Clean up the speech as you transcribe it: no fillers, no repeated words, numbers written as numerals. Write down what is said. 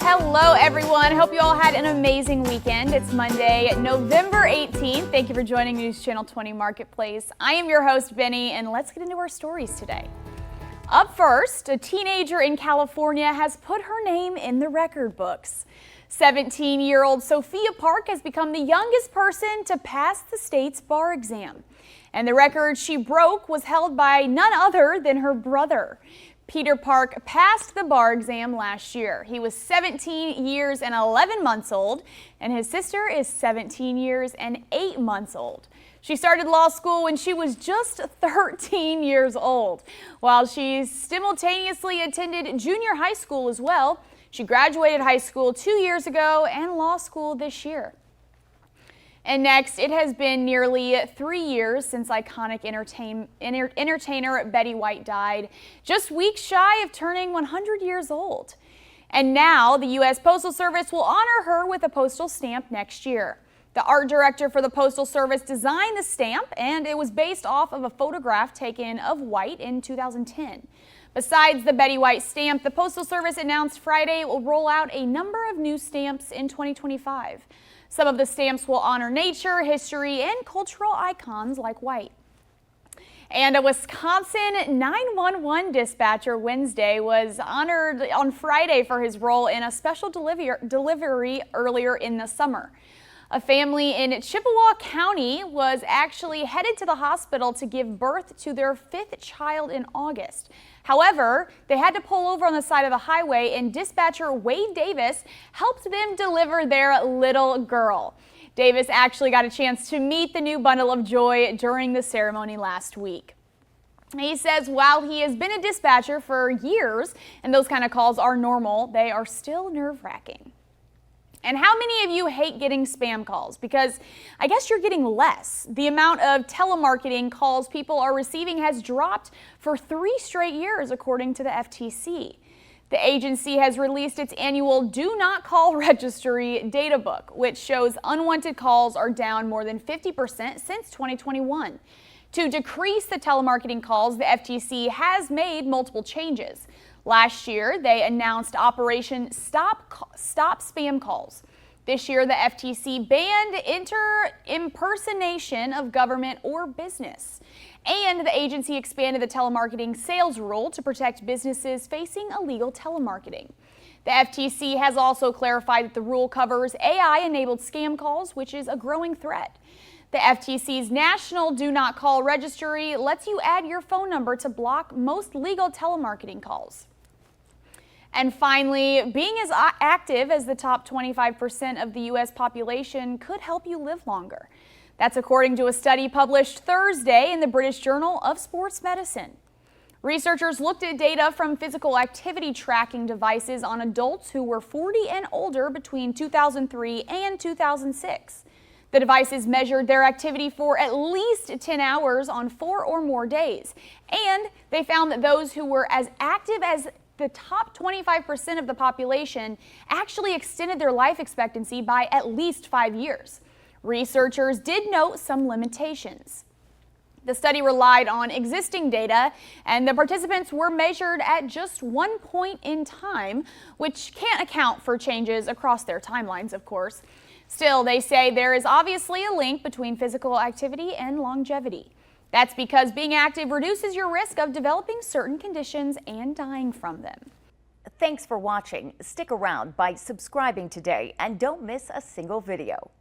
Hello everyone, hope you all had an amazing weekend. It's Monday, November 18th. Thank you for joining News Channel 20 Marketplace. I am your host, Benny, and let's get into our stories today. Up first, a teenager in California has put her name in the record books. 17-year-old Sophia Park has become the youngest person to pass the state's bar exam. And the record she broke was held by none other than her brother. Peter Park passed the bar exam last year. He was 17 years and 11 months old, and his sister is 17 years and 8 months old. She started law school when she was just 13 years old, while she simultaneously attended junior high school as well. She graduated high school 2 years ago and law school this year. And next, it has been nearly 3 years since iconic entertainer Betty White died, just weeks shy of turning 100 years old. And now the U.S. Postal Service will honor her with a postal stamp next year. The art director for the Postal Service designed the stamp, and it was based off of a photograph taken of White in 2010. Besides the Betty White stamp, the Postal Service announced Friday it will roll out a number of new stamps in 2025. Some of the stamps will honor nature, history, and cultural icons like White. And a Wisconsin 911 dispatcher Wednesday was honored on Friday for his role in a special delivery earlier in the summer. A family in Chippewa County was actually headed to the hospital to give birth to their 5th child in August. However, they had to pull over on the side of the highway, and dispatcher Wade Davis helped them deliver their little girl. Davis actually got a chance to meet the new bundle of joy during the ceremony last week. He says while he has been a dispatcher for years, and those kind of calls are normal, they are still nerve-wracking. And how many of you hate getting spam calls? Because I guess you're getting less. The amount of telemarketing calls people are receiving has dropped for 3 straight years, according to the FTC. The agency has released its annual Do Not Call Registry data book, which shows unwanted calls are down more than 50% since 2021. To decrease the telemarketing calls, the FTC has made multiple changes. Last year, they announced Operation Stop Spam Calls. This year, the FTC banned impersonation of government or business. And the agency expanded the telemarketing sales rule to protect businesses facing illegal telemarketing. The FTC has also clarified that the rule covers AI-enabled scam calls, which is a growing threat. The FTC's National Do Not Call Registry lets you add your phone number to block most legal telemarketing calls. And finally, being as active as the top 25% of the U.S. population could help you live longer. That's according to a study published Thursday in the British Journal of Sports Medicine. Researchers looked at data from physical activity tracking devices on adults who were 40 and older between 2003 and 2006. The devices measured their activity for at least 10 hours on 4 or more days. And they found that those who were as active as the top 25% of the population actually extended their life expectancy by at least 5 years. Researchers did note some limitations. The study relied on existing data, and the participants were measured at just one point in time, which can't account for changes across their timelines, of course. Still, they say there is obviously a link between physical activity and longevity. That's because being active reduces your risk of developing certain conditions and dying from them. Thanks for watching. Stick around by subscribing today and don't miss a single video.